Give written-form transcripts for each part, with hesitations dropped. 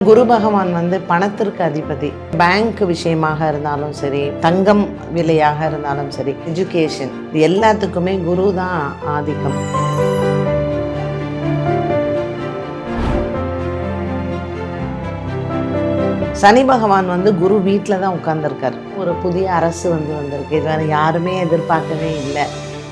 குரு பகவான் பணத்திற்கு அதிபதி. பேங்க் விஷயமாக இருந்தாலும் சரி, தங்கம் விலையாக இருந்தாலும் சரி, எஜுகேஷன், இது எல்லாத்துக்குமே குரு தான் ஆதிக்கம். சனி பகவான் குரு வீட்டில் தான் உட்கார்ந்துருக்கார். ஒரு புதிய அரசு வந்திருக்கு. இது வேறு யாருமே எதிர்பார்க்கவே இல்லை.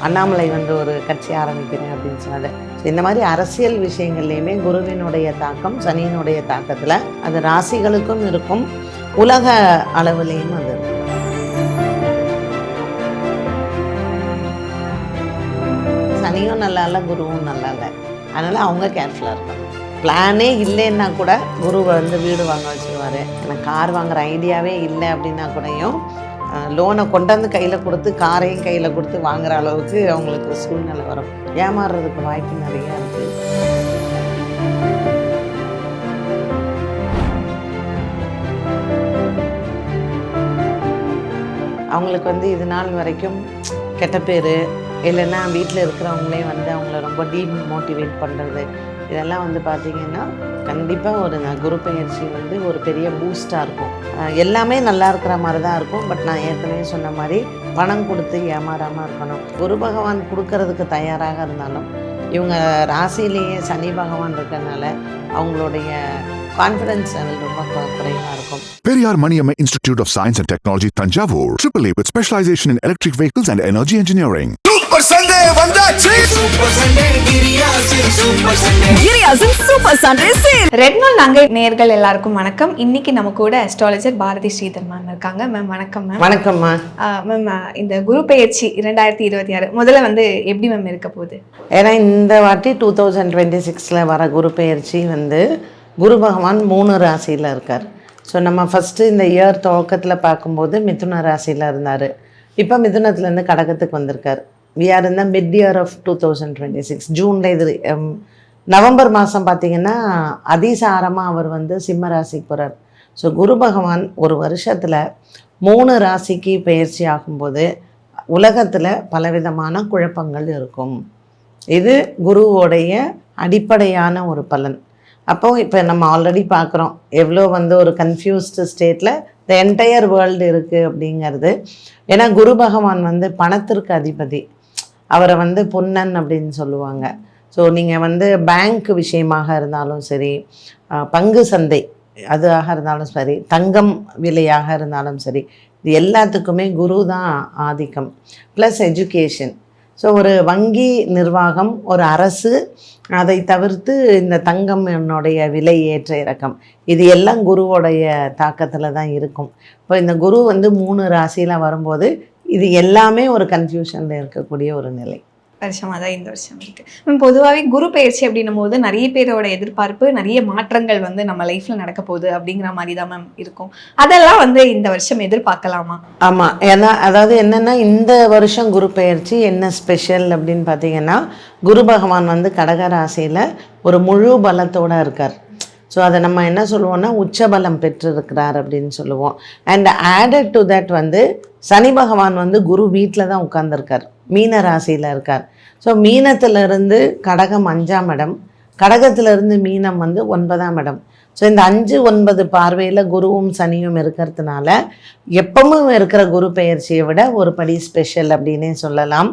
அண்ணாமலை ஒரு கட்சி ஆரம்பிக்கிறேன் அப்படின்னு சொன்னாரு. இந்த மாதிரி அரசியல் விஷயங்கள்லையுமே குருவினுடைய தாக்கம் சனியினுடைய தாக்கத்தில் அது ராசிகளுக்கும் இருக்கும், உலக அளவுலேயும் அது இருக்கும். சனியும் நல்லா இல்லை, குருவும் நல்லா இல்லை. அதனால் அவங்க கேர்ஃபுல்லாக இருக்கணும். பிளானே இல்லைன்னா கூட குரு வீடு வாங்க வச்சுருவார். எனக்கு கார் வாங்குகிற ஐடியாவே இல்லை அப்படின்னா கூடயும் லோனை கொண்டாந்து கையில் கொடுத்து காரையும் கையில் கொடுத்து வாங்குகிற அளவுக்கு அவங்களுக்கு சூழ்நிலை வரும். ஏமாறுறதுக்கு வாய்ப்பு நிறையா இருக்குது. அவங்களுக்கு இது நாள் வரைக்கும் கெட்ட பேர், இல்லைன்னா வீட்டில் இருக்கிறவங்களே அவங்கள ரொம்ப டீமோட்டிவேட் பண்ணுறது, இதெல்லாம் பார்த்திங்கன்னா கண்டிப்பாக ஒரு குரு பயிற்சி ஒரு பெரிய பூஸ்டாக இருக்கும். எல்லாமே நல்லா இருக்கிற மாதிரி தான் இருக்கும். பட் நான் ஏற்கனவே சொன்ன மாதிரி பணம் கொடுத்து ஏமாறாமல் இருக்கணும். குரு பகவான் கொடுக்கறதுக்கு தயாராக இருந்தாலும் இவங்க ராசியிலேயே சனி பகவான் இருக்கிறதுனால அவங்களுடைய கான்ஃபிடன்ஸ் லெவல் ரொம்ப குறைவாக இருக்கும். Periyar Maniammai institute of science and technology, Thanjavur. AAA with specialization in electric vehicles and energy engineering. Super Sunday வந்தாச்சு. சூப்பர் சண்டே கிரியாசின் சூப்பர் சண்டே. கிரியாசின் சூப்பர் சண்டே சேல். ரெட் நாள் நாங்க நேயர்கள் எல்லாருக்கும் வணக்கம். இன்னைக்கு நம்ம கூட அஸ்ட்ராலஜர் பாரதி ஸ்ரீதர் மேம் இருக்காங்க. மேம் வணக்கம். மேம் வணக்கம்மா. மேம், இந்த குரு பெயர்ச்சி 2026 முதல்ல எப்படி மேம் இருக்க போகுது? ஏன்னா இந்த வாட்டி 2026 வர குரு பெயர்ச்சி குரு பகவான் 3 ராசியில் இருக்கார். ஸோ நம்ம ஃபஸ்ட்டு இந்த இயர் துவக்கத்தில் பார்க்கும்போது மிதுன ராசியில் இருந்தார். இப்போ மிதுனத்துலேருந்து கடகத்துக்கு வந்திருக்கார். வி ஆர் இந்த மிட் இயர் ஆஃப் 2026. ஜூனில் இது நவம்பர் மாதம் பார்த்திங்கன்னா அதிசாரமாக அவர் சிம்ம ராசிக்கு போகிறார். ஸோ குரு பகவான் ஒரு வருஷத்தில் 3 ராசிக்கு பயிற்சி ஆகும்போது உலகத்தில் பலவிதமான குழப்பங்கள் இருக்கும். இது குருவோடைய அடிப்படையான ஒரு பலன். அப்போது இப்போ நம்ம ஆல்ரெடி பார்க்குறோம் எவ்வளோ ஒரு கன்ஃபியூஸ்டு ஸ்டேட்டில் த என்டையர் வேர்ல்டு இருக்குது அப்படிங்கிறது. ஏன்னா குரு பகவான் பணத்திற்கு அதிபதி. அவரை பொன்னன் அப்படின்னு சொல்லுவாங்க. ஸோ நீங்கள் பேங்க் விஷயமாக இருந்தாலும் சரி, பங்கு சந்தை அதுவாக இருந்தாலும் சரி, தங்கம் விலையாக இருந்தாலும் சரி, இது எல்லாத்துக்குமே குரு தான் ஆதிக்கம். Plus education. ஸோ ஒரு வங்கி நிர்வாகம், ஒரு அரசு, அதை தவிர்த்து இந்த தங்கம் என்னுடைய விலை ஏற்ற இறக்கம், இது எல்லாம் குருவோடைய தாக்கத்தில் தான் இருக்கும். இப்போ இந்த குரு 3 ராசியில் வரும்போது இது எல்லாமே ஒரு கன்ஃபியூஷனில் இருக்கக்கூடிய ஒரு நிலை. வருஷமாக தான் இந்த வருஷம் இருக்குது. மேம், பொதுவாகவே குரு பயிற்சி அப்படின்னும் போது நிறைய பேரோட எதிர்பார்ப்பு நிறைய மாற்றங்கள் நம்ம லைஃப்பில் நடக்க போகுது அப்படிங்கிற மாதிரி தான் மேம் இருக்கும். அதெல்லாம் இந்த வருஷம் எதிர்பார்க்கலாமா? ஆமாம். ஏன்னா அதாவது என்னென்னா இந்த வருஷம் குரு பயிற்சி என்ன ஸ்பெஷல் அப்படின்னு பார்த்தீங்கன்னா, குரு பகவான் கடக ராசியில் ஒரு முழு பலத்தோடு இருக்கார். ஸோ அதை நம்ம என்ன சொல்லுவோம்னா உச்சபலம் பெற்றிருக்கிறார் அப்படின்னு சொல்லுவோம். அண்ட் ஆடட் டு தட் சனி பகவான் குரு வீட்டில் தான் உட்கார்ந்துருக்கார், மீன ராசியில் இருக்கார். ஸோ மீனத்திலிருந்து கடகம் 5ஆம் இடம், கடகத்திலிருந்து மீனம் 9ஆம் இடம். ஸோ இந்த 5, 9 பார்வையில் குருவும் சனியும் இருக்கிறதுனால எப்பவும் இருக்கிற குரு பெயர்ச்சியை விட ஒரு படி ஸ்பெஷல் அப்படின்னே சொல்லலாம்.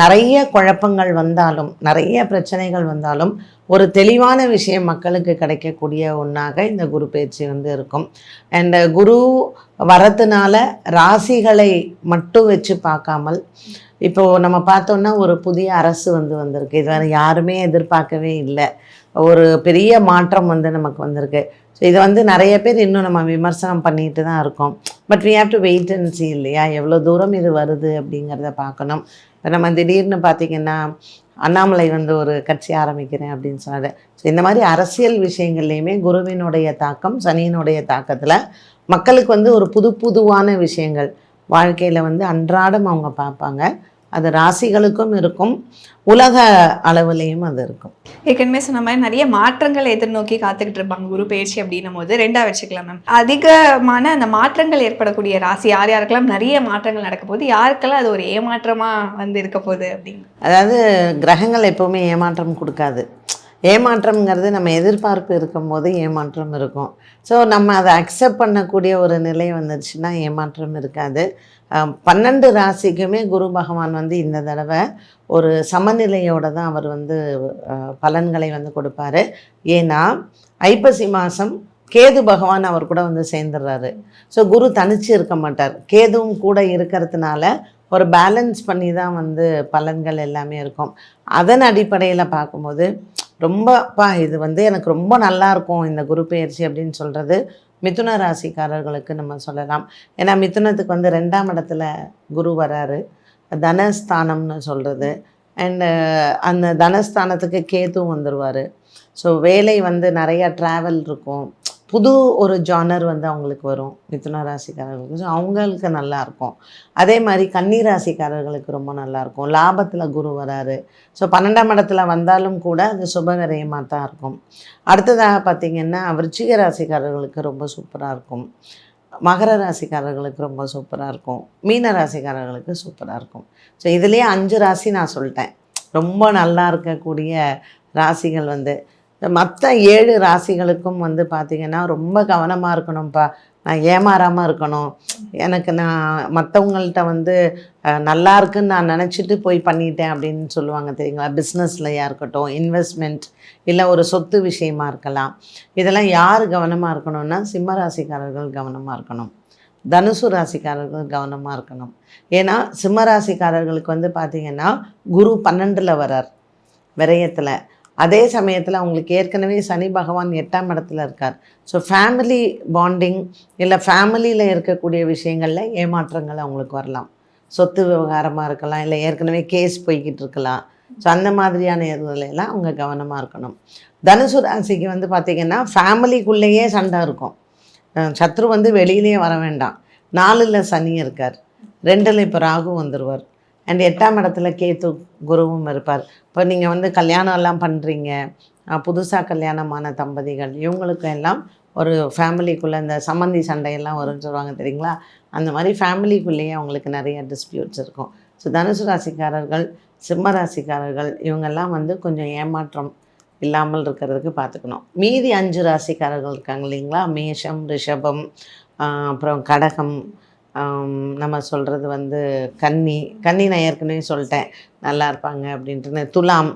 நிறைய குழப்பங்கள் வந்தாலும், நிறைய பிரச்சனைகள் வந்தாலும் ஒரு தெளிவான விஷயம் மக்களுக்கு கிடைக்கக்கூடிய ஒன்றாக இந்த குரு பயிற்சி இருக்கும். அண்ட் குரு வரதுனால ராசிகளை மட்டும் வச்சு பார்க்காமல், இப்போது நம்ம பார்த்தோன்னா ஒரு புதிய அரசு வந்திருக்கு. இது வேறு யாருமே எதிர்பார்க்கவே இல்லை. ஒரு பெரிய மாற்றம் நமக்கு வந்திருக்கு. ஸோ இதை நிறைய பேர் இன்னும் நம்ம விமர்சனம் பண்ணிட்டு தான் இருக்கோம். But we have to wait and see இல்லையா, எவ்வளோ தூரம் இது வருது அப்படிங்கிறத பார்க்கணும். இப்போ நம்ம திடீர்னு பார்த்திங்கன்னா அண்ணாமலை ஒரு கட்சி ஆரம்பிக்கிறேன் அப்படின்னு சொன்னார். ஸோ இந்த மாதிரி அரசியல் விஷயங்கள்லையுமே குருவினுடைய தாக்கம் சனியினுடைய தாக்கத்தில் மக்களுக்கு ஒரு புதுவான விஷயங்கள் வாழ்க்கையில் அன்றாடம் அவங்க பார்ப்பாங்க. அது ராசிகளுக்கும் இருக்கும், உலக அளவுலேயும் அது இருக்கும். ஏற்கனவே சொன்ன மாதிரி நிறைய மாற்றங்களை எதிர்நோக்கி காத்துக்கிட்டு இருப்பாங்க குரு பயிற்சி அப்படின்னும் போது. 2ஆக வச்சுக்கலாம் மேம். அதிகமான அந்த மாற்றங்கள் ஏற்படக்கூடிய ராசி யார் யாருக்கெல்லாம் நிறைய மாற்றங்கள் நடக்க போகுது, யாருக்கெல்லாம் அது ஒரு ஏமாற்றமாக இருக்க போகுது அப்படின்னு? அதாவது கிரகங்கள் எப்போவுமே ஏமாற்றம் கொடுக்காது. ஏமாற்றம்ங்கிறது நம்ம எதிர்பார்ப்பு இருக்கும்போது ஏமாற்றம் இருக்கும். ஸோ நம்ம அதை அக்செப்ட் பண்ணக்கூடிய ஒரு நிலை வந்துடுச்சுன்னா ஏமாற்றம் இருக்காது. 12 ராசிக்குமே குரு பகவான் வந்து இந்த தடவை ஒரு சமநிலையோடு தான் அவர் வந்து பலன்களை வந்து கொடுப்பாரு. ஏன்னா ஐப்பசி மாதம் கேது பகவான் அவர் கூட வந்து சேர்ந்துடுறாரு. ஸோ குரு தனிச்சு இருக்க மாட்டார். கேதுவும் கூட இருக்கிறதுனால ஒரு பேலன்ஸ் பண்ணி தான் வந்து பலன்கள் எல்லாமே இருக்கும். அதன் அடிப்படையில் பார்க்கும்போது ரொம்பப்பா இது வந்து எனக்கு ரொம்ப நல்லாயிருக்கும் இந்த குரு பெயர்ச்சி அப்படின்னு சொல்கிறது மிதுன ராசிக்காரர்களுக்கு நம்ம சொல்லலாம். ஏன்னா மிதுனத்துக்கு வந்து 2ஆம் இடத்துல குரு வராரு, தனஸ்தானம்னு சொல்கிறது. அண்டு அந்த தனஸ்தானத்துக்கு கேதுவும் வந்துடுவார். ஸோ வேலை வந்து நிறையா ட்ராவல் இருக்கும், புது ஒரு ஜானர் வந்து அவங்களுக்கு வரும் மிதுன ராசிக்காரர்களுக்கு. ஸோ அவங்களுக்கு நல்லாயிருக்கும். அதே மாதிரி கன்னி ராசிக்காரர்களுக்கு ரொம்ப நல்லாயிருக்கும். லாபத்தில் குரு வராரு. ஸோ 12ஆம் இடத்துல வந்தாலும் கூட அது சுபவிரயமாக தான் இருக்கும். அடுத்ததாக பார்த்திங்கன்னா விருச்சிக ராசிக்காரர்களுக்கு ரொம்ப சூப்பராக இருக்கும். மகர ராசிக்காரர்களுக்கு ரொம்ப சூப்பராக இருக்கும். மீன ராசிக்காரர்களுக்கு சூப்பராக இருக்கும். ஸோ இதுலேயே 5 ராசி நான் சொல்லிட்டேன் ரொம்ப நல்லா இருக்கக்கூடிய ராசிகள் வந்து. மற்ற 7 ராசிகளுக்கும் வந்து பார்த்திங்கன்னா ரொம்ப கவனமாக இருக்கணும்ப்பா, நான் ஏமாறாமல் இருக்கணும், எனக்கு நான் மற்றவங்கள்ட்ட வந்து நல்லா இருக்குன்னு நான் நினச்சிட்டு போய் பண்ணிட்டேன் அப்படின்னு சொல்லுவாங்க தெரியுங்களா. பிஸ்னஸ்லையாக இருக்கட்டும், இன்வெஸ்ட்மெண்ட், இல்லை ஒரு சொத்து விஷயமா இருக்கலாம். இதெல்லாம் யார் கவனமாக இருக்கணும்னா சிம்ம ராசிக்காரர்கள் கவனமாக இருக்கணும், தனுசு ராசிக்காரர்கள் கவனமாக இருக்கணும். ஏன்னா சிம்ம ராசிக்காரர்களுக்கு வந்து பார்த்திங்கன்னா குரு 12ல் வரார் விரயத்தில். அதே சமயத்தில் அவங்களுக்கு ஏற்கனவே சனி பகவான் 8ஆம் இடத்துல இருக்கார். ஸோ ஃபேமிலி பாண்டிங் இல்லை ஃபேமிலியில் இருக்கக்கூடிய விஷயங்களில் ஏமாற்றங்கள் அவங்களுக்கு வரலாம். சொத்து விவகாரமாக இருக்கலாம், இல்லை ஏற்கனவே கேஸ் போய்கிட்டு இருக்கலாம். ஸோ அந்த மாதிரியான இதுலையெல்லாம் அவங்க கவனமாக இருக்கணும். தனுசு ராசிக்கு வந்து பார்த்திங்கன்னா ஃபேமிலிக்குள்ளேயே சண்டை இருக்கும். சத்ரு வந்து வெளியிலே வர வேண்டாம். 4ல் சனி இருக்கார், 2ல் இப்போ ராகு வந்துடுவார், அண்ட் 8ஆம் இடத்துல கேத்து குருவும் இருப்பார். இப்போ நீங்கள் வந்து கல்யாணம் எல்லாம் பண்ணுறீங்க, புதுசாக கல்யாணமான தம்பதிகள், இவங்களுக்கு எல்லாம் ஒரு ஃபேமிலிக்குள்ளே இந்த சம்மந்தி சண்டையெல்லாம் வரும்னு சொல்லுவாங்க தெரியுங்களா. அந்த மாதிரி ஃபேமிலிக்குள்ளேயே அவங்களுக்கு நிறைய டிஸ்பியூட்ஸ் இருக்கும். ஸோ தனுசு ராசிக்காரர்கள், சிம்ம ராசிக்காரர்கள் இவங்கெல்லாம் வந்து கொஞ்சம் ஏமாற்றம் இல்லாமல் இருக்கிறதுக்கு பார்த்துக்கணும். மீதி 5 ராசிக்காரர்கள் இருக்காங்க இல்லைங்களா, மேஷம், ரிஷபம், அப்புறம் கடகம், நம்ம சொல்கிறது வந்து கன்னி நான் ஏற்கனவே சொல்லிட்டேன் நல்லா இருப்பாங்க அப்படின்ட்டு, துலாம்,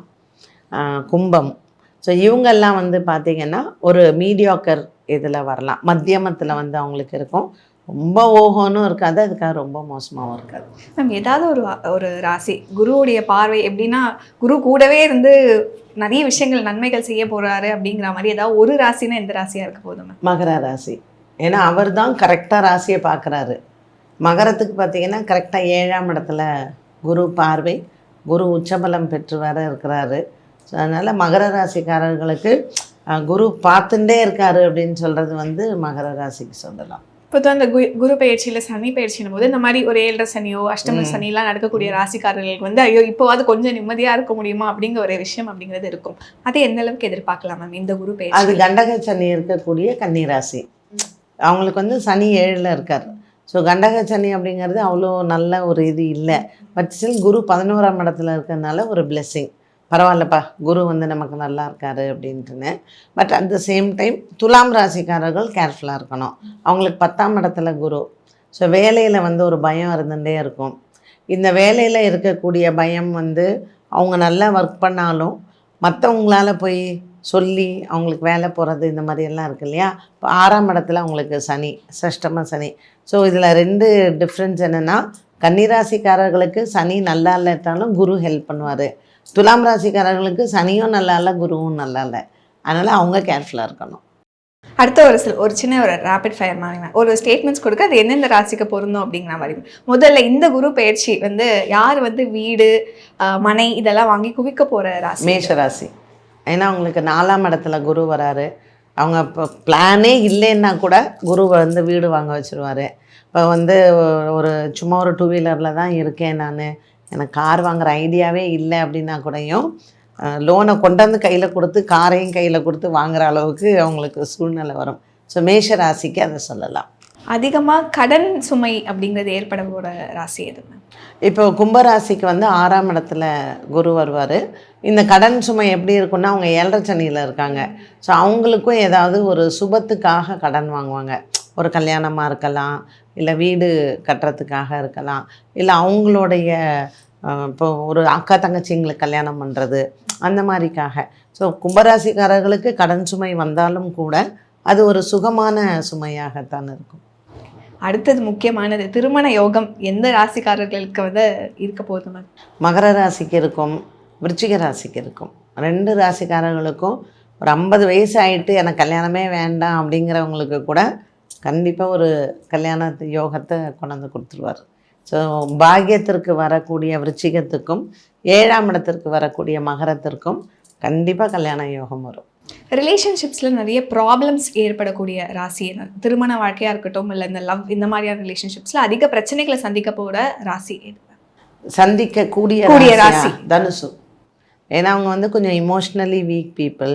கும்பம். ஸோ இவங்கெல்லாம் வந்து பார்த்திங்கன்னா ஒரு மீடியாக்கர் இதில் வரலாம், மத்தியமத்தில் வந்து அவங்களுக்கு இருக்கும். ரொம்ப ஓஹோனும் இருக்காது, அதுக்காக ரொம்ப மோசமாகவும் இருக்காது. மேம் ஏதாவது ஒரு ராசி குருவுடைய பார்வை எப்படின்னா குரு கூடவே இருந்து நிறைய விஷயங்கள் நன்மைகள் செய்ய போகிறாரு அப்படிங்கிற மாதிரி ஏதாவது ஒரு ராசினா எந்த ராசியாக இருக்க போதும்? மகர ராசி. ஏன்னா அவர் தான் கரெக்டாக ராசியை பார்க்குறாரு. மகரத்துக்கு பார்த்திங்கன்னா கரெக்டாக 7ஆம் இடத்துல குரு பார்வை, குரு உச்சபலம் பெற்று வர இருக்கிறாரு. ஸோ அதனால் மகர ராசிக்காரர்களுக்கு குரு பார்த்துட்டே இருக்காரு அப்படின்னு சொல்கிறது வந்து மகர ராசிக்கு சொல்லலாம். இப்போ அந்த குரு பயிற்சியில் சனி பயிற்சினும் போது இந்த மாதிரி ஒரு 7ரை சனியோ அஷ்டம சனிலாம் நடக்கக்கூடிய ராசிக்காரர்களுக்கு வந்து ஐயோ இப்போவாது கொஞ்சம் நிம்மதியாக இருக்க முடியுமா அப்படிங்கிற ஒரு விஷயம் அப்படிங்கிறது இருக்கும். அதை எந்த அளவுக்கு எதிர்பார்க்கலாம் மேம் இந்த குரு பயிற்சி? அது கண்டக சனி இருக்கக்கூடிய கன்னி ராசி, அவங்களுக்கு வந்து சனி 7ல் இருக்கார். ஸோ கண்டக சனி அப்படிங்கிறது அவ்வளோ நல்ல ஒரு இது இல்லை. பட் ஸ்டில் குரு 11ஆம் இடத்துல இருக்கிறதுனால ஒரு பிளெஸ்ஸிங், பரவாயில்லப்பா குரு வந்து நமக்கு நல்லா இருக்காரு அப்படின்ட்டுன்னு. But at the same time துலாம் ராசிக்காரர்கள் கேர்ஃபுல்லாக இருக்கணும். அவங்களுக்கு 10ஆம் இடத்துல குரு. ஸோ வேலையில் வந்து ஒரு பயம் இருந்துகிட்டே இருக்கும். இந்த வேலையில் இருக்கக்கூடிய பயம் வந்து அவங்க நல்லா ஒர்க் பண்ணாலும் மற்றவங்களால போய் சொல்லி அவங்களுக்கு வேலை போகிறது இந்த மாதிரியெல்லாம் இருக்கு இல்லையா. இப்போ 6ஆம் இடத்துல அவங்களுக்கு சனி, சஷ்டம சனி. ஸோ இதில் 2 டிஃப்ரென்ஸ் என்னென்னா, கன்னிராசிக்காரர்களுக்கு சனி நல்லா இல்லட்டாலும் குரு ஹெல்ப் பண்ணுவார். துலாம் ராசிக்காரர்களுக்கு சனியும் நல்லா இல்லை, குருவும் நல்லா இல்லை. அதனால் அவங்க கேர்ஃபுல்லாக இருக்கணும். அடுத்த ஒரு சின்ன ஒரு ரேபிட் ஃபயர் மாதிரி ஒரு ஸ்டேட்மெண்ட்ஸ் கொடுக்க அது எந்தெந்த ராசிக்கு பொருந்தும் அப்படிங்கிற மாதிரி. முதல்ல இந்த குரு பயிற்சி வந்து யார் வந்து வீடு மனை இதெல்லாம் வாங்கி குவிக்க போகிற ராசி? மேஷ ராசி. ஏன்னா அவங்களுக்கு 4ஆம் இடத்துல குரு வராரு. அவங்க இப்போ பிளானே இல்லைன்னா கூட குரு வந்து வீடு வாங்க வச்சுருவார். இப்போ வந்து சும்மா ஒரு 2 வீலரில் தான் இருக்கேன் நான், எனக்கு கார் வாங்குகிற ஐடியாவே இல்லை அப்படின்னா கூடயும் லோனை கொண்டாந்து கையில் கொடுத்து காரையும் கையில் கொடுத்து வாங்குகிற அளவுக்கு அவங்களுக்கு சூழ்நிலை வரும். ஸோ மேஷ ராசிக்கு அதை சொல்லலாம். அதிகமாக கடன் சுமை அப்படிங்கிறது ஏற்பட போகிற ராசி எது மேம்? இப்போ கும்பராசிக்கு வந்து 6ஆம் இடத்துல குரு வருவார். இந்த கடன் சுமை எப்படி இருக்குன்னா, அவங்க 7.5 சனியில் இருக்காங்க. ஸோ அவங்களுக்கும் ஏதாவது ஒரு சுபத்துக்காக கடன் வாங்குவாங்க. ஒரு கல்யாணமாக இருக்கலாம், இல்லை வீடு கட்டுறதுக்காக இருக்கலாம், இல்லை அவங்களுடைய இப்போ ஒரு அக்கா தங்கச்சிங்களுக்கு கல்யாணம் பண்ணுறது அந்த மாதிரிக்காக. ஸோ கும்பராசிக்காரர்களுக்கு கடன் சுமை வந்தாலும் கூட அது ஒரு சுகமான சுமையாகத்தான் இருக்கும். அடுத்தது முக்கியமானது திருமண யோகம் எந்த ராசிக்காரர்களுக்கு வந்து இருக்க போகுது மேம்? மகர ராசிக்கு இருக்கும், விருச்சிக ராசிக்கு இருக்கும். 2 ராசிக்காரர்களுக்கும் ஒரு 50 வயசு ஆகிட்டு எனக்கு கல்யாணமே வேண்டாம் அப்படிங்கிறவங்களுக்கு கூட கண்டிப்பாக ஒரு கல்யாண யோகத்தை கொண்டாந்து கொடுத்துருவார். ஸோ பாக்கியத்திற்கு வரக்கூடிய விருச்சிகத்துக்கும் 7ஆம் இடத்திற்கு வரக்கூடிய மகரத்திற்கும் கண்டிப்பாக கல்யாண யோகம் வரும். ரிலேஷன்ஷிப்ஸில் நிறைய ப்ராப்ளம்ஸ் ஏற்படக்கூடிய ராசி என்ன? திருமண வாழ்க்கையாக இருக்கட்டும், இல்லை இந்த லவ் இந்த மாதிரியான ரிலேஷன்ஷிப்ஸில் அதிக பிரச்சனைகளை சந்திக்க போகிற ராசி எது? சந்திக்கக்கூடிய ராசி தனுசு. ஏன்னா அவங்க வந்து கொஞ்சம் இமோஷ்னலி வீக் பீப்புள்,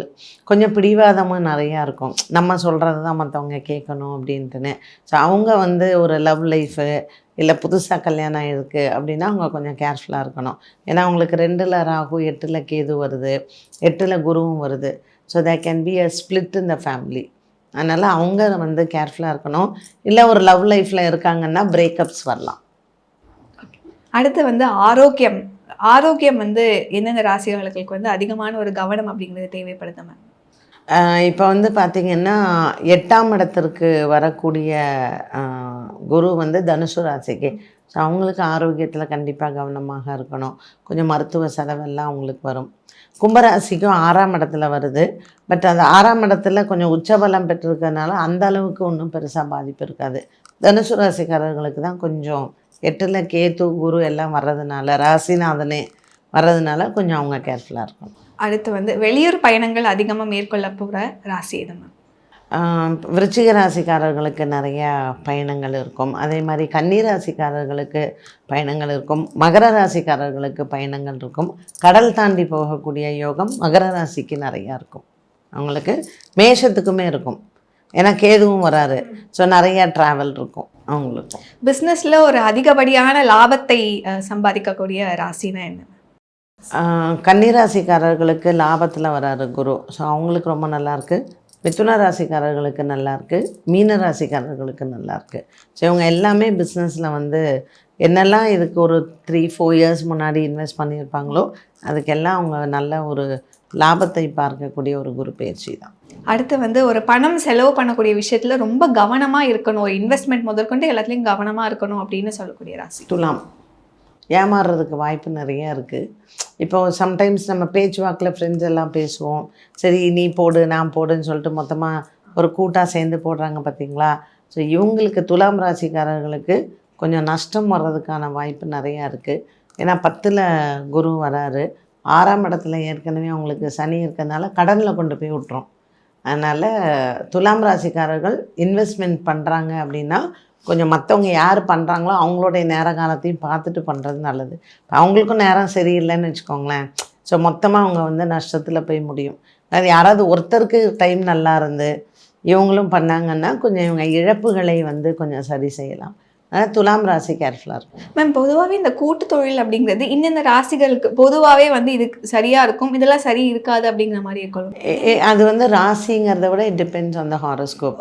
கொஞ்சம் பிடிவாதமும் நிறையா இருக்கும். நம்ம சொல்கிறது தான் மற்றவங்க கேட்கணும் அப்படின்ட்டுன்னு. ஸோ அவங்க வந்து ஒரு லவ் லைஃபு இல்லை புதுசாக கல்யாணம் இருக்குது அப்படின்னா அவங்க கொஞ்சம் கேர்ஃபுல்லாக இருக்கணும். ஏன்னா அவங்களுக்கு 2ல் ராகு, 8ல் கேது வருது, 8ல் குருவும் வருது. So there can be a split in the family. அதனால் அவங்க வந்து கேர்ஃபுல்லாக இருக்கணும். இல்லை ஒரு லவ் லைஃப்பில் இருக்காங்கன்னா பிரேக்கப்ஸ் வரலாம். அடுத்து வந்து ஆரோக்கியம். ஆரோக்கியம் வந்து எந்தெந்த ராசிகளுக்கு வந்து அதிகமான ஒரு கவனம் அப்படிங்கிறது தேவைப்படுது மேம்? இப்போ வந்து பார்த்திங்கன்னா 8ஆம் இடத்திற்கு வரக்கூடிய குரு வந்து தனுசு ராசிக்கு. ஸோ அவங்களுக்கு ஆரோக்கியத்தில் கண்டிப்பாக கவனமாக இருக்கணும். கொஞ்சம் மருத்துவ செலவெல்லாம் அவங்களுக்கு வரும். கும்பராசிக்கும் 6ஆம் இடத்துல வருது. பட் அந்த 6ஆம் இடத்துல கொஞ்சம் உச்சபலம் பெற்றிருக்கிறதுனால அந்த அளவுக்கு ஒன்றும் பெருசாக பாதிப்பு இருக்காது. தனுசு ராசிக்காரர்களுக்கு தான் கொஞ்சம் 8ல் கேது குரு எல்லாம் வர்றதுனால, ராசிநாதனே வர்றதுனால கொஞ்சம் அவங்க கேர்ஃபுல்லாக இருக்கணும். அடுத்து வந்து வெளியூர் பயணங்கள் அதிகமாக மேற்கொள்ள போகிற ராசி எது மேம்? விருச்சிக ராசிக்காரர்களுக்கு நிறையா பயணங்கள் இருக்கும். அதே மாதிரி கன்னி ராசிக்காரர்களுக்கு பயணங்கள் இருக்கும். மகர ராசிக்காரர்களுக்கு பயணங்கள் இருக்கும். கடல் தாண்டி போகக்கூடிய யோகம் மகர ராசிக்கு நிறையா இருக்கும். அவங்களுக்கு மேஷத்துக்குமே இருக்கும். ஏன்னா கேதுவும் வராரு. ஸோ நிறையா ட்ராவல் இருக்கும் அவங்களுக்கு. பிஸ்னஸில் ஒரு அதிகப்படியான லாபத்தை சம்பாதிக்கக்கூடிய ராசினா என்ன? கன்னிராசிக்காரர்களுக்கு லாபத்தில் வராரு குரு. ஸோ அவங்களுக்கு ரொம்ப நல்லாயிருக்கு. மிதுன ராசிக்காரர்களுக்கு நல்லாயிருக்கு. மீன ராசிக்காரர்களுக்கு நல்லாயிருக்கு. ஸோ இவங்க எல்லாமே பிஸ்னஸில் வந்து என்னெல்லாம் இதுக்கு ஒரு 3-4 இயர்ஸ் முன்னாடி இன்வெஸ்ட் பண்ணியிருப்பாங்களோ அதுக்கெல்லாம் அவங்க நல்ல ஒரு லாபத்தை பார்க்கக்கூடிய ஒரு குரு பயிற்சி தான். அடுத்து வந்து ஒரு பணம் செலவு பண்ணக்கூடிய விஷயத்தில் ரொம்ப கவனமாக இருக்கணும், ஒரு இன்வெஸ்ட்மெண்ட் முதற்கொண்டு எல்லாத்துலேயும் கவனமாக இருக்கணும் அப்படின்னு சொல்லக்கூடிய ராசி துலாம். ஏமாறுறதுக்கு வாய்ப்பு நிறையா இருக்குது. இப்போது சம்டைம்ஸ் நம்ம பேச்சுவாக்கில் ஃப்ரெண்ட்ஸ் எல்லாம் பேசுவோம், சரி நீ போடு நான் போடுன்னு சொல்லிட்டு மொத்தமாக ஒரு கூட்டாக சேர்ந்து போடுறாங்க பார்த்தீங்களா. ஸோ இவங்களுக்கு துலாம் ராசிக்காரர்களுக்கு கொஞ்சம் நஷ்டம் வர்றதுக்கான வாய்ப்பு நிறையா இருக்குது. ஏன்னா 10ல் குரு வராரு, 6ஆம் இடத்துல ஏற்கனவே அவங்களுக்கு சனி இருக்கிறதுனால கடனில் கொண்டு போய் விட்டுரும். அதனால் துலாம் ராசிக்காரர்கள் இன்வெஸ்ட்மெண்ட் பண்ணுறாங்க அப்படின்னா கொஞ்சம் மற்றவங்க யார் பண்ணுறாங்களோ அவங்களுடைய நேர காலத்தையும் பார்த்துட்டு பண்ணுறது நல்லது. இப்போ அவங்களுக்கும் நேரம் சரியில்லைன்னு வச்சுக்கோங்களேன். ஸோ மொத்தமாக அவங்க வந்து நஷ்டத்தில் போய் முடியும். அது யாராவது ஒருத்தருக்கு டைம் நல்லா இருந்து இவங்களும் பண்ணாங்கன்னா கொஞ்சம் இவங்க இழப்புகளை வந்து கொஞ்சம் சரி செய்யலாம். அதனால் துலாம் ராசி கேர்ஃபுல்லாக இருக்கும். மேம், பொதுவாகவே இந்த கூட்டு தொழில் அப்படிங்கிறது இந்தந்த ராசிகளுக்கு பொதுவாகவே வந்து இது சரியாக இருக்கும், இதெல்லாம் சரி இருக்காது அப்படிங்கிற மாதிரி இருக்கணும். அது வந்து ராசிங்கிறத விட it depends on the horoscope.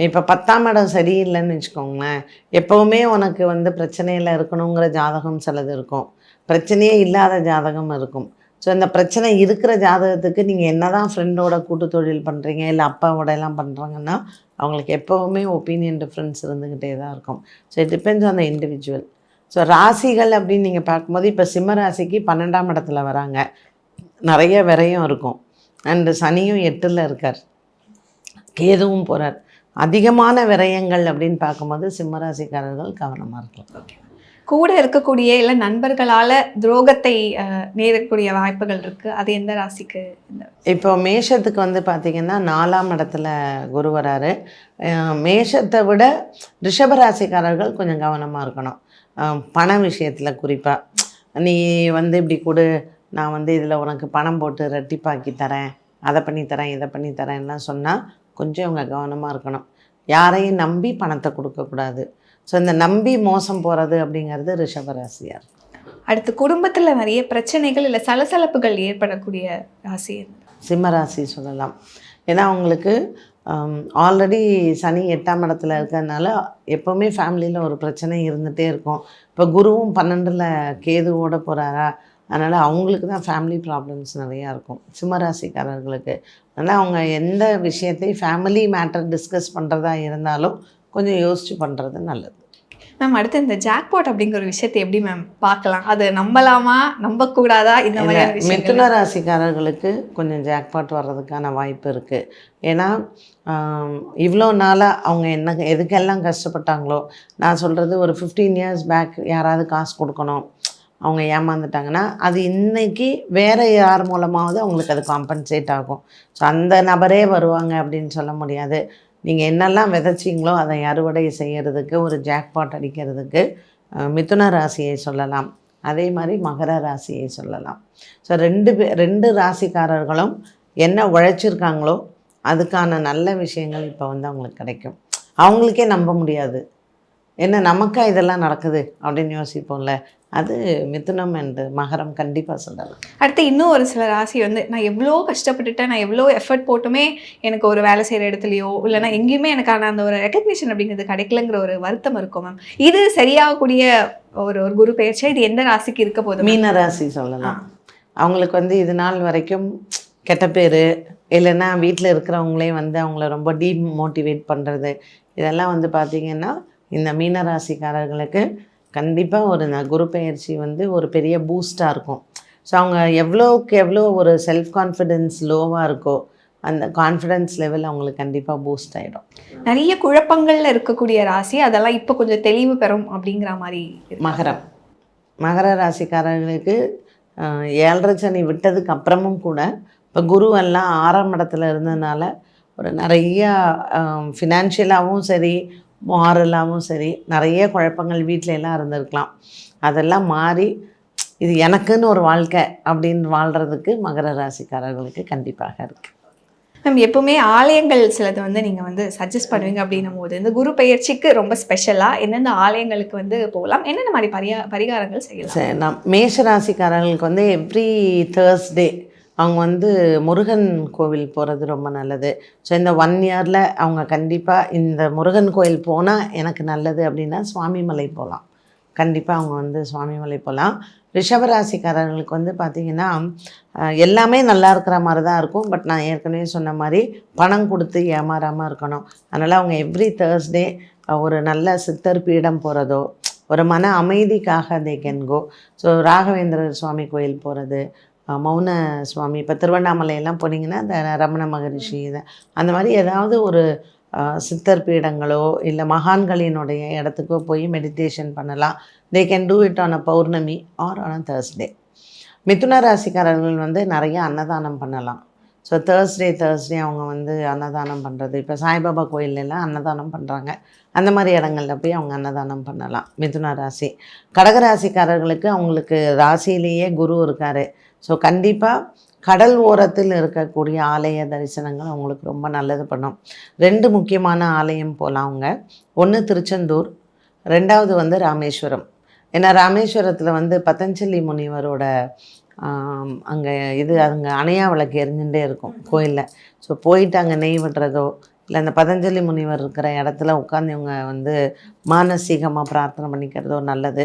இப்போ 10ஆம் இடம் சரியில்லைன்னு வச்சுக்கோங்களேன், எப்போவுமே உனக்கு வந்து பிரச்சனையில் இருக்கணுங்கிற ஜாதகம் சிலது இருக்கும், பிரச்சனையே இல்லாத ஜாதகம் இருக்கும். ஸோ இந்த பிரச்சனை இருக்கிற ஜாதகத்துக்கு நீங்கள் என்ன தான் ஃப்ரெண்டோட கூட்டு தொழில் பண்ணுறீங்க இல்லை அப்பாவோட எல்லாம் பண்ணுறாங்கன்னா அவங்களுக்கு எப்போவுமே ஒப்பீனியன் டிஃப்ரென்ஸ் இருந்துக்கிட்டே தான் இருக்கும். So it depends on the individual. So ராசிகள் அப்படின்னு நீங்கள் பார்க்கும்போது இப்போ சிம்ம ராசிக்கு 12ஆம் இடத்துல வராங்க, நிறைய விரயம் இருக்கும். அண்டு சனியும் 8ல் இருக்கார், கேதுவும் போகிறார். அதிகமான விரயங்கள் அப்படின்னு பார்க்கும்போது சிம்ம ராசிக்காரர்கள் கவனமாக இருக்கலாம். கூட இருக்கக்கூடிய இல்லை நண்பர்களால் துரோகத்தை நேரக்கூடிய வாய்ப்புகள் இருக்குது, அது எந்த ராசிக்கு? இப்போ மேஷத்துக்கு வந்து பார்த்திங்கன்னா 4ஆம் இடத்துல குரு வராரு. மேஷத்தை விட ரிஷபராசிக்காரர்கள் கொஞ்சம் கவனமாக இருக்கணும். பண விஷயத்தில் குறிப்பாக நீ வந்து இப்படி கொடு, நான் வந்து இதில் உனக்கு பணம் போட்டு ரெட்டிப்பாக்கி தரேன், அதை பண்ணி தரேன் இதை பண்ணி தரேன்லாம் சொன்னால் கொஞ்சம் இவங்க கவனமாக இருக்கணும். யாரையும் நம்பி பணத்தை கொடுக்கக்கூடாது. ஸோ இந்த நம்பி மோசம் போகிறது அப்படிங்கிறது ரிஷபராசியார். அடுத்து குடும்பத்துல நிறைய பிரச்சனைகள் இல்ல சலசலப்புகள் ஏற்படக்கூடிய ராசி எது? சிம்மராசி சொல்லலாம். ஏன்னா அவங்களுக்கு ஆல்ரெடி சனி 8ஆம் இடத்துல இருக்கிறதுனால எப்போவுமே ஃபேமிலியில் ஒரு பிரச்சனை இருந்துகிட்டே இருக்கும். இப்போ குருவும் 12ல் கேதுவோட போகிறாரா, அதனால் அவங்களுக்கு தான் ஃபேமிலி ப்ராப்ளம்ஸ் நிறையா இருக்கும் சிம்மராசிக்காரர்களுக்கு. அதனால் அவங்க எந்த விஷயத்தையும் ஃபேமிலி மேட்டர் டிஸ்கஸ் பண்ணுறதா இருந்தாலும் கொஞ்சம் யோசித்து பண்ணுறது நல்லது. மேம் அடுத்து இந்த ஜாக்பாட் அப்படிங்கிற ஒரு விஷயத்தை எப்படி மேம் பார்க்கலாம்? அது நம்பலாமா நம்பக்கூடாதா? இந்த மாதிரியான விஷயம் மிதுன ராசிக்காரர்களுக்கு கொஞ்சம் ஜாக்பாட் வர்றதுக்கான வாய்ப்பு இருக்குது. ஏன்னா இவ்வளோ நாளாக அவங்க எதுக்கெல்லாம் கஷ்டப்பட்டாங்களோ, நான் சொல்கிறது ஒரு 15 இயர்ஸ் பேக் யாராவது காசு கொடுக்கணும், அவங்க ஏமாந்துட்டாங்கன்னா அது இன்றைக்கி வேறு யார் மூலமாவது அவங்களுக்கு அது காம்பன்சேட் ஆகும். ஸோ அந்த நபரே வருவாங்க அப்படின்னு சொல்ல முடியாது. நீங்கள் என்னெல்லாம் விதைச்சிங்களோ அதை அறுவடை செய்கிறதுக்கு ஒரு ஜாக்பாட் அடிக்கிறதுக்கு மிதுன ராசியை சொல்லலாம். அதே மாதிரி மகர ராசியை சொல்லலாம். ஸோ ரெண்டு ராசிக்காரர்களும் என்ன உழைச்சிருக்காங்களோ அதுக்கான நல்ல விஷயங்கள் இப்போ வந்து அவங்களுக்கு கிடைக்கும். அவங்களுக்கே நம்ப முடியாது, என்ன நமக்கா இதெல்லாம் நடக்குது அப்படின்னு யோசிப்போம்ல, அது மிதுனம் அண்டு மகரம் கண்டிப்பாக சொல்லலாம். அடுத்து இன்னும் ஒரு சில ராசி வந்து நான் எவ்வளோ கஷ்டப்பட்டுட்டேன், நான் எவ்வளோ எஃபர்ட் போட்டுமே எனக்கு ஒரு வேலை செய்கிற இடத்துலையோ இல்லைனா எங்கேயுமே எனக்கான அந்த ஒரு ரெக்கக்னிஷன் அப்படிங்கிறது கிடைக்கலங்கிற ஒரு வருத்தம் இருக்கும் மேம். இது சரியாகக்கூடிய ஒரு குரு பெயர்ச்சி இது எந்த ராசிக்கு இருக்க போகுது? மீன ராசி சொல்லலாம். அவங்களுக்கு வந்து இது நாள் வரைக்கும் கெட்ட பேர், இல்லைன்னா வீட்டில் இருக்கிறவங்களே வந்து அவங்கள ரொம்ப டீமோட்டிவேட் பண்ணுறது, இதெல்லாம் வந்து பார்த்திங்கன்னா இந்த மீனராசிக்காரர்களுக்கு கண்டிப்பாக ஒரு குரு பெயர்ச்சி வந்து ஒரு பெரிய பூஸ்டாக இருக்கும். ஸோ அவங்க எவ்வளோக்கு எவ்வளோ ஒரு செல்ஃப் கான்ஃபிடென்ஸ் லோவாக இருக்கோ அந்த கான்ஃபிடென்ஸ் லெவல் அவங்களுக்கு கண்டிப்பாக பூஸ்ட் ஆகிடும். நிறைய குழப்பங்களில் இருக்கக்கூடிய ராசி அதெல்லாம் இப்போ கொஞ்சம் தெளிவு பெறும் அப்படிங்கிற மாதிரி. மகர ராசிக்காரர்களுக்கு 7.5 சனி விட்டதுக்கு அப்புறமும் கூட இப்போ குருவெல்லாம் 6ஆம் இடத்துல இருந்ததுனால ஒரு நிறையா ஃபினான்ஷியலாகவும் சரி மாரலாகவும் சரி நிறைய குழப்பங்கள் வீட்டில எல்லாம் இருந்திருக்கலாம். அதெல்லாம் மாறி இது எனக்குன்னு ஒரு வாழ்க்கை அப்படின்னு வாழ்கிறதுக்கு மகர ராசிக்காரர்களுக்கு கண்டிப்பாக இருக்குது. மேம் எப்போவுமே ஆலயங்கள் சிலது வந்து நீங்கள் வந்து சஜஸ்ட் பண்ணுவீங்க அப்படின்னும் போது இந்த குரு பெயர்ச்சிக்கு ரொம்ப ஸ்பெஷலாக எந்தெந்த ஆலயங்களுக்கு வந்து போகலாம், என்னென்ன மாதிரி பரிகாரங்கள் செய்யலாம்? சரி, நான் மேஷ ராசிக்காரர்களுக்கு வந்து எவ்ரி தேர்ஸ்டே அவங்க வந்து முருகன் கோவில் போகிறது ரொம்ப நல்லது. ஸோ இந்த 1 இயரில் அவங்க கண்டிப்பாக இந்த முருகன் கோயில் போனால் எனக்கு நல்லது அப்படின்னா சுவாமிமலை போகலாம். கண்டிப்பாக அவங்க வந்து சுவாமிமலை போகலாம். ரிஷபராசிக்காரர்களுக்கு வந்து பார்த்திங்கன்னா எல்லாமே நல்லா இருக்கிற மாதிரி தான் இருக்கும். பட் நான் ஏற்கனவே சொன்ன மாதிரி பணம் கொடுத்து ஏமாறாமல் இருக்கணும். அதனால் அவங்க எவ்ரி தேர்ஸ்டே ஒரு நல்ல சித்தர் பீடம் போகிறதோ, ஒரு மன அமைதிக்காக தே கேன் கோ. ஸோ ராகவேந்திரர் சுவாமி கோயில் போகிறது, மௌன சுவாமி, இப்போ திருவண்ணாமலையெல்லாம் போனீங்கன்னா இந்த ரமண மகரிஷி அந்த மாதிரி ஏதாவது ஒரு சித்தர் பீடங்களோ இல்லை மகான்களினுடைய இடத்துக்கோ போய் மெடிடேஷன் பண்ணலாம். They can do it on a pournami or on a Thursday. மிதுன ராசிக்காரர்கள் வந்து நிறைய அன்னதானம் பண்ணலாம். ஸோ தேர்ஸ்டே அவங்க வந்து அன்னதானம் பண்ணுறது, இப்போ சாய்பாபா கோயிலெல்லாம் அன்னதானம் பண்ணுறாங்க, அந்த மாதிரி இடங்களில் போய் அவங்க அன்னதானம் பண்ணலாம். மிதுன ராசி. கடகராசிக்காரர்களுக்கு அவங்களுக்கு ராசியிலேயே குரு இருக்கார். ஸோ கண்டிப்பாக கடல் ஓரத்தில் இருக்கக்கூடிய ஆலய தரிசனங்கள் அவங்களுக்கு ரொம்ப நல்லது பண்ணும். 2 முக்கியமான ஆலயம் போகலாம் அவங்க. ஒன்று திருச்செந்தூர், 2வது வந்து ராமேஸ்வரம். ஏன்னா ராமேஸ்வரத்தில் வந்து பதஞ்சலி முனிவரோட அங்கே அங்கே அணையா விளக்கு எரிஞ்சுட்டே இருக்கும் கோயிலில். ஸோ போயிட்டு அங்கே நெய் விடுறதோ இல்லை அந்த பதஞ்சலி முனிவர் இருக்கிற இடத்துல உட்காந்து இவங்க வந்து மானசீகமாக பிரார்த்தனை பண்ணிக்கிறதோ நல்லது.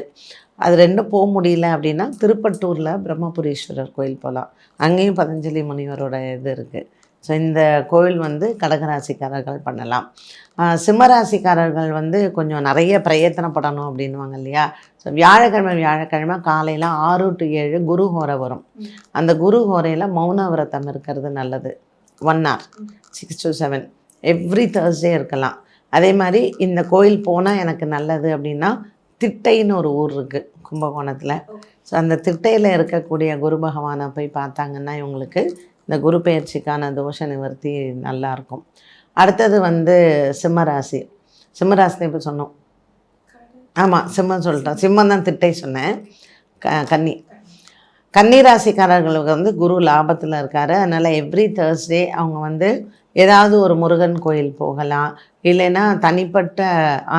அது 2 போக முடியல அப்படின்னா திருப்பட்டூரில் பிரம்மபுரீஸ்வரர் கோயில் போகலாம். அங்கேயும் பதஞ்சலி முனிவரோட இது இருக்குது. ஸோ இந்த கோவில் வந்து கடகராசிக்காரர்கள் பண்ணலாம். சிம்மராசிக்காரர்கள் வந்து கொஞ்சம் நிறைய பிரயத்தனப்படணும் அப்படின்வாங்க இல்லையா. ஸோ வியாழக்கிழமை காலையில் 6 to 7 குரு ஹோரை வரும். அந்த குரு ஹோரையில் மௌன விரதம் இருக்கிறது நல்லது. 1 hour 6 to 7 எவ்ரி தேர்ஸ்டே இருக்கலாம். அதே மாதிரி இந்த கோயில் போனால் எனக்கு நல்லது அப்படின்னா திட்டைன்னு ஒரு ஊர் இருக்குது கும்பகோணத்தில். ஸோ அந்த திட்டையில் இருக்கக்கூடிய குரு பகவானை போய் பார்த்தாங்கன்னா இவங்களுக்கு இந்த குரு பெயர்ச்சிக்கான தோஷ நிவர்த்தி நல்லாயிருக்கும். அடுத்தது வந்து சிம்மராசி. சிம்மராசி இப்போ சொன்னோம். ஆமாம், சிம்மம் சொல்லிட்டோம். சிம்மம் தான் திட்டை சொன்னேன். கன்னி ராசிக்காரர்களுக்கு வந்து குரு லாபத்தில் இருக்கார். அதனால் எவ்ரி தேர்ஸ்டே அவங்க வந்து ஏதாவது ஒரு முருகன் கோயில் போகலாம், இல்லைன்னா தனிப்பட்ட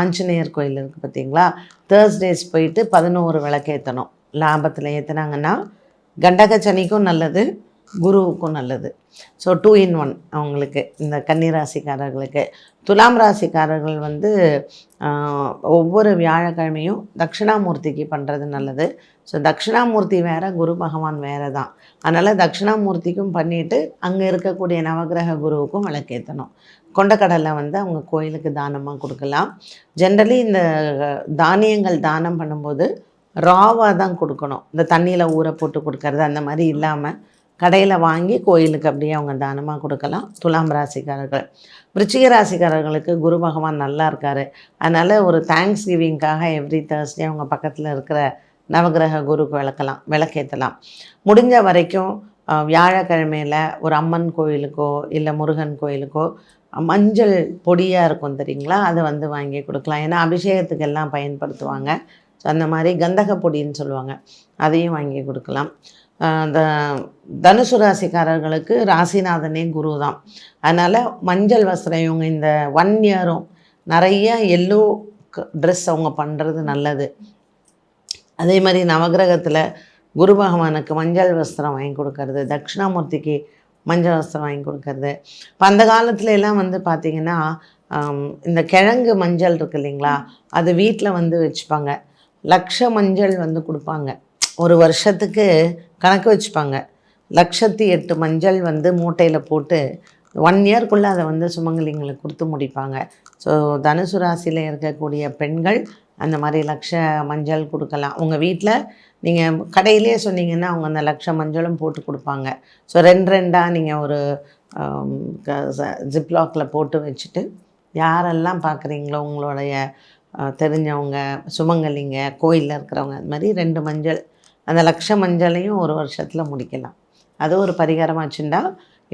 ஆஞ்சநேயர் கோயில் இருக்குது பார்த்தீங்களா, தேர்ஸ்டேஸ் போயிட்டு 11 விளக்கேற்றணும். லாபத்தில் ஏற்றுனாங்கன்னா கண்டக சனிக்கும் நல்லது, குருவுக்கும் நல்லது. ஸோ 2 in 1 அவங்களுக்கு, இந்த கன்னிராசிக்காரர்களுக்கு. துலாம் ராசிக்காரர்கள் வந்து ஒவ்வொரு வியாழக்கிழமையும் தட்சிணாமூர்த்திக்கு பண்ணுறது நல்லது. ஸோ தட்சிணாமூர்த்தி வேறு, குரு பகவான் வேறு தான். அதனால் தட்சிணாமூர்த்திக்கும் பண்ணிவிட்டு அங்கே இருக்கக்கூடிய நவகிரக குருவுக்கும் விளக்கேற்றணும். கொண்டக்கடலை வந்து அவங்க கோயிலுக்கு தானமாக கொடுக்கலாம். ஜென்ரலி இந்த தானியங்கள் தானம் பண்ணும்போது ராவாக தான் கொடுக்கணும். இந்த தண்ணியில் ஊற போட்டு கொடுக்கறது அந்த மாதிரி இல்லாமல் கடையில் வாங்கி கோயிலுக்கு அப்படியே அவங்க தானமாக கொடுக்கலாம். துலாம் ராசிக்காரர்கள். விருச்சிக ராசிக்காரர்களுக்கு குரு பகவான் நல்லா இருக்கார். அதனால் ஒரு தேங்க்ஸ் கிவிங்காக எவ்ரி தேர்ஸ்டே அவங்க பக்கத்தில் இருக்கிற நவகிரக குருக்கு விளக்கேற்றலாம். முடிஞ்ச வரைக்கும் வியாழக்கிழமையில் ஒரு அம்மன் கோயிலுக்கோ இல்லை முருகன் கோயிலுக்கோ மஞ்சள் பொடியாக இருக்கும் தெரியுங்களா, அதை வந்து வாங்கி கொடுக்கலாம். ஏன்னா அபிஷேகத்துக்கு எல்லாம் பயன்படுத்துவாங்க. ஸோ அந்த மாதிரி கந்தக பொடின்னு சொல்லுவாங்க, அதையும் வாங்கி கொடுக்கலாம். இந்த தனுசு ராசிக்காரர்களுக்கு ராசிநாதனே குரு தான். அதனால் மஞ்சள் வஸ்திரம் இவங்க இந்த 1 இயரும் நிறைய எல்லோ ட்ரெஸ் அவங்க பண்ணுறது நல்லது. அதே மாதிரி நவகிரகத்தில் குரு பகவானுக்கு மஞ்சள் வஸ்திரம் வாங்கி கொடுக்கறது, தட்சிணாமூர்த்திக்கு மஞ்சள் வஸ்திரம் வாங்கி கொடுக்கறது. இப்போ அந்த காலத்துல எல்லாம் வந்து பார்த்திங்கன்னா இந்த கிழங்கு மஞ்சள் இருக்குது இல்லைங்களா, அது வீட்டில் வந்து வச்சுப்பாங்க. லட்ச மஞ்சள் வந்து கொடுப்பாங்க. ஒரு வருஷத்துக்கு கணக்கு வச்சுப்பாங்க. 1,08 மஞ்சள் வந்து மூட்டையில் போட்டு 1 இயர்க்குள்ளே அதை வந்து சுமங்கலிங்களுக்கு கொடுத்து முடிப்பாங்க. ஸோ தனுசு ராசியில் இருக்கக்கூடிய பெண்கள் அந்த மாதிரி லட்ச மஞ்சள் கொடுக்கலாம். உங்கள் வீட்டில் நீங்கள் கடையிலே சொன்னீங்கன்னா அவங்க அந்த லட்ச மஞ்சளும் போட்டு கொடுப்பாங்க. ஸோ 2 நீங்கள் ஒரு ஜிப்லாக்கில் போட்டு வச்சுட்டு யாரெல்லாம் பார்க்குறீங்களோ உங்களுடைய தெரிஞ்சவங்க சுமங்கலிங்க கோயிலில் இருக்கிறவங்க அது மாதிரி 2 மஞ்சள், அந்த லட்ச மஞ்சளையும் ஒரு வருஷத்தில் முடிக்கலாம். அது ஒரு பரிகாரமாச்சுண்டா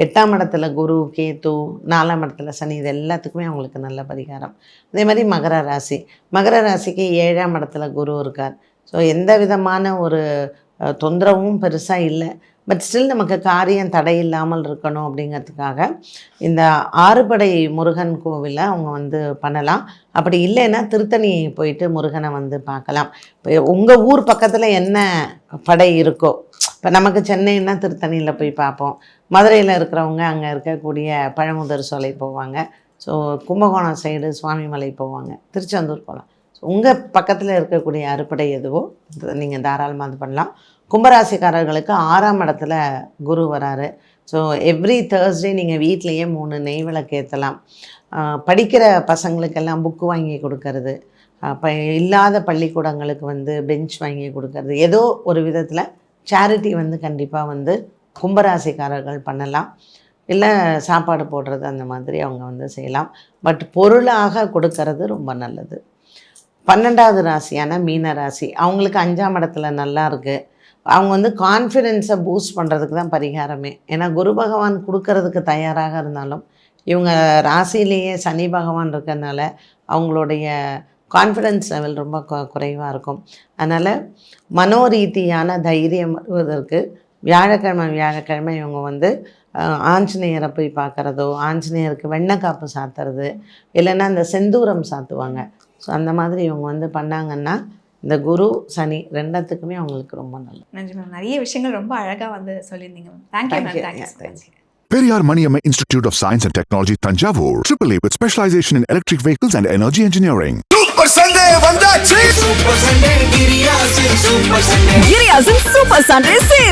8ஆம் இடத்துல குரு, கேத்து, 4ஆம் இடத்துல சனி, இது எல்லாத்துக்குமே அவங்களுக்கு நல்ல பரிகாரம். அதே மாதிரி மகர ராசி, மகர ராசிக்கு 7ஆம் இடத்துல குரு இருக்கார். ஸோ எந்த விதமான ஒரு தொந்தரவும் பெருசாக இல்லை. பட் ஸ்டில் நமக்கு காரியம் தடை இல்லாமல் இருக்கணும் அப்படிங்கிறதுக்காக இந்த 6 படை முருகன் கோவிலை அவங்க வந்து பண்ணலாம். அப்படி இல்லைன்னா திருத்தணி போயிட்டு முருகனை வந்து பார்க்கலாம். இப்போ உங்கள் ஊர் பக்கத்தில் என்ன படை இருக்கோ, இப்போ நமக்கு சென்னைன்னா திருத்தணியில் போய் பார்ப்போம். மதுரையில் இருக்கிறவங்க அங்கே இருக்கக்கூடிய பழமுதிர் சோலை போவாங்க. ஸோ கும்பகோணம் சைடு சுவாமிமலை போவாங்க, திருச்செந்தூர் போகலாம். ஸோ உங்கள் பக்கத்தில் இருக்கக்கூடிய அறுபடை எதுவோ நீங்கள் தாராளமாக இது பண்ணலாம். கும்பராசிக்காரர்களுக்கு 6ஆம் இடத்துல குரு வராரு. ஸோ எவ்ரி தேர்ஸ்டே நீங்கள் வீட்லேயே 3 நெய் விளக்கேற்றலாம். படிக்கிற பசங்களுக்கெல்லாம் புக்கு வாங்கி கொடுக்கறது, இப்போ இல்லாத பள்ளிக்கூடங்களுக்கு வந்து பெஞ்ச் வாங்கி கொடுக்கறது, ஏதோ ஒரு விதத்தில் சேரிட்டி வந்து கண்டிப்பாக வந்து கும்பராசிக்காரர்கள் பண்ணலாம். இல்லை சாப்பாடு போடுறது அந்த மாதிரி அவங்க வந்து செய்யலாம். பட் பொருளாக கொடுக்கறது ரொம்ப நல்லது. 12வது ராசியான மீன ராசி, அவங்களுக்கு 5ஆம் இடத்துல நல்லா இருக்குது. அவங்க வந்து கான்ஃபிடென்ஸை பூஸ்ட் பண்ணுறதுக்கு தான் பரிகாரமே. ஏன்னா குரு பகவான் கொடுக்கறதுக்கு தயாராக இருந்தாலும் இவங்க ராசியிலேயே சனி பகவான் இருக்கிறதுனால அவங்களுடைய கான்ஃபிடென்ஸ் லெவல் ரொம்ப குறைவாக இருக்கும். அதனால் மனோரீதியான தைரியம் வருவதற்கு வியாழக்கிழமை இவங்க வந்து ஆஞ்சநேயரை போய் பார்க்குறதோ, ஆஞ்சநேயருக்கு வெண்ணக்காப்பு சாத்துறது, இல்லைன்னா இந்த செந்தூரம் சாத்துவாங்க. ஸோ அந்த மாதிரி இவங்க வந்து பண்ணாங்கன்னா இந்த குரு சனி 2த்துக்குமே அவங்களுக்கு ரொம்ப நல்லது. நன்றி மேம், நிறைய விஷயங்கள் ரொம்ப அழகாக வந்து சொல்லியிருந்தீங்க ma'am. Thank you ma'am. Thank you. Periyar Maniamma Institute of Science and Technology, Tanjavur. AAA with specialization in electric vehicles and energy engineering. Super Sunday வந்தாச்சு. சூப்பர் சண்டே கிரியாசில் super Sunday Giriya's Super Sunday Sale.